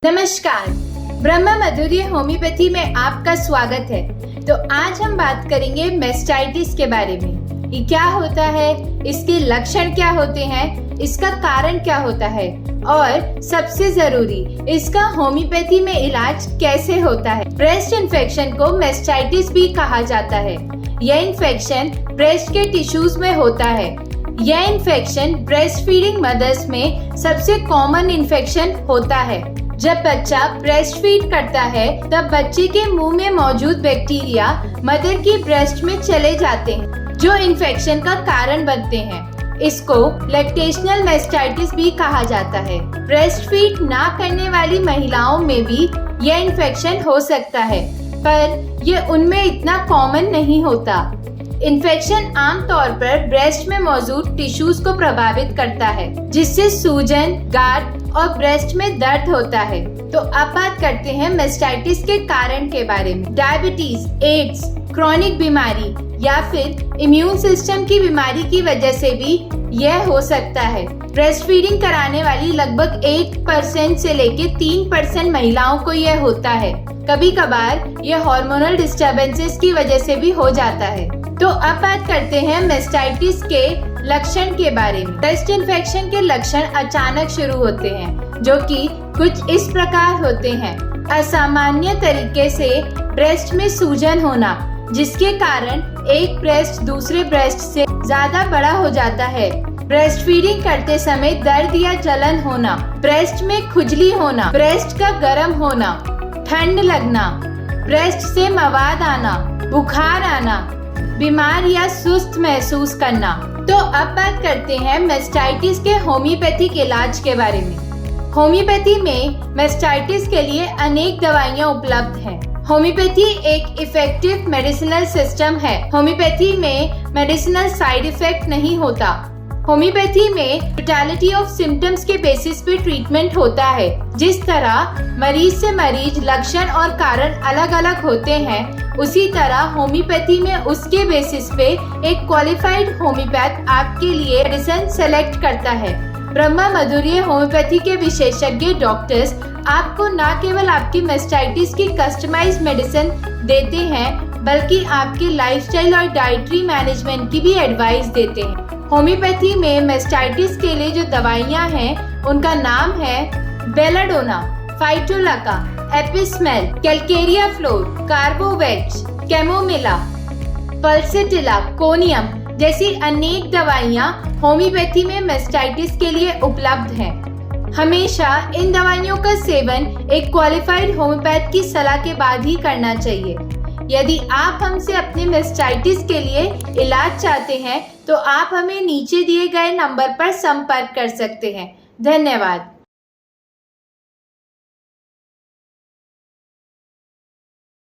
नमस्कार, ब्रह्मा माधुर्य होम्योपैथी में आपका स्वागत है। तो आज हम बात करेंगे मेस्टाइटिस के बारे में। ये क्या होता है, इसके लक्षण क्या होते हैं, इसका कारण क्या होता है और सबसे जरूरी इसका होम्योपैथी में इलाज कैसे होता है। ब्रेस्ट इन्फेक्शन को मेस्टाइटिस भी कहा जाता है। यह इन्फेक्शन ब्रेस्ट के टिश्यूज में होता है। यह इन्फेक्शन ब्रेस्ट फीडिंग मदर्स में सबसे कॉमन इन्फेक्शन होता है। जब बच्चा ब्रेस्ट फीड करता है तब बच्चे के मुंह में मौजूद बैक्टीरिया मदर की ब्रेस्ट में चले जाते हैं, जो इन्फेक्शन का कारण बनते हैं। इसको लैक्टेशनल मेस्टाइटिस भी कहा जाता है। ब्रेस्ट फीड ना करने वाली महिलाओं में भी यह इन्फेक्शन हो सकता है, पर यह उनमें इतना कॉमन नहीं होता। इन्फेक्शन आमतौर पर ब्रेस्ट में मौजूद टिश्यूज को प्रभावित करता है, जिससे सूजन, गांठ और ब्रेस्ट में दर्द होता है। तो अब बात करते हैं मेस्टाइटिस के कारण के बारे में। डायबिटीज, एड्स, क्रॉनिक बीमारी या फिर इम्यून सिस्टम की बीमारी की वजह से भी यह हो सकता है। ब्रेस्ट फीडिंग कराने वाली लगभग 1% से लेकर 3% महिलाओं को यह होता है। कभी कभार यह हार्मोनल डिस्टर्बेंसेस की वजह से भी हो जाता है। तो अब बात करते हैं मेस्टाइटिस के लक्षण के बारे में। ब्रेस्ट इन्फेक्शन के लक्षण अचानक शुरू होते हैं, जो कि कुछ इस प्रकार होते हैं। असामान्य तरीके से ब्रेस्ट में सूजन होना, जिसके कारण एक ब्रेस्ट दूसरे ब्रेस्ट से ज्यादा बड़ा हो जाता है। ब्रेस्ट फीडिंग करते समय दर्द या जलन होना, ब्रेस्ट में खुजली होना, ब्रेस्ट का गर्म होना, ठंड लगना, ब्रेस्ट से मवाद आना, बुखार आना, बीमार या सुस्त महसूस करना। तो अब बात करते हैं मेस्टाइटिस के होम्योपैथिक इलाज के बारे में। होम्योपैथी में मेस्टाइटिस के लिए अनेक दवाइयाँ उपलब्ध हैं। होम्योपैथी एक इफेक्टिव मेडिसिनल सिस्टम है। होम्योपैथी में मेडिसिनल साइड इफेक्ट नहीं होता। होम्योपैथी में टोटलिटी ऑफ सिम्टम्स के बेसिस पे ट्रीटमेंट होता है। जिस तरह मरीज से मरीज लक्षण और कारण अलग अलग होते हैं, उसी तरह होम्योपैथी में उसके बेसिस पे एक क्वालिफाइड होम्योपैथ आपके लिए मेडिसिन सेलेक्ट करता है। ब्रह्मा माधुर्य होम्योपैथी के विशेषज्ञ डॉक्टर्स आपको न केवल आपकी मेस्टाइटिस की कस्टमाइज्ड मेडिसिन देते हैं, बल्कि आपके लाइफस्टाइल और डाइटरी मैनेजमेंट की भी एडवाइस देते हैं। होम्योपैथी में मेस्टाइटिस के लिए जो दवाइयाँ हैं, उनका नाम है belladonna, phytolacca, apis mel, calcarea fluor, carbo veg, chamomilla, pulsatilla, conium जैसी अनेक दवाइयाँ होम्योपैथी में मेस्टाइटिस के लिए उपलब्ध हैं। हमेशा इन दवाइयों का सेवन एक क्वालिफाइड होम्योपैथ की सलाह के बाद ही करना चाहिए। यदि आप हमसे अपने मेस्टाइटिस के लिए इलाज चाहते हैं, तो आप हमें नीचे दिए गए नंबर पर संपर्क कर सकते हैं। धन्यवाद।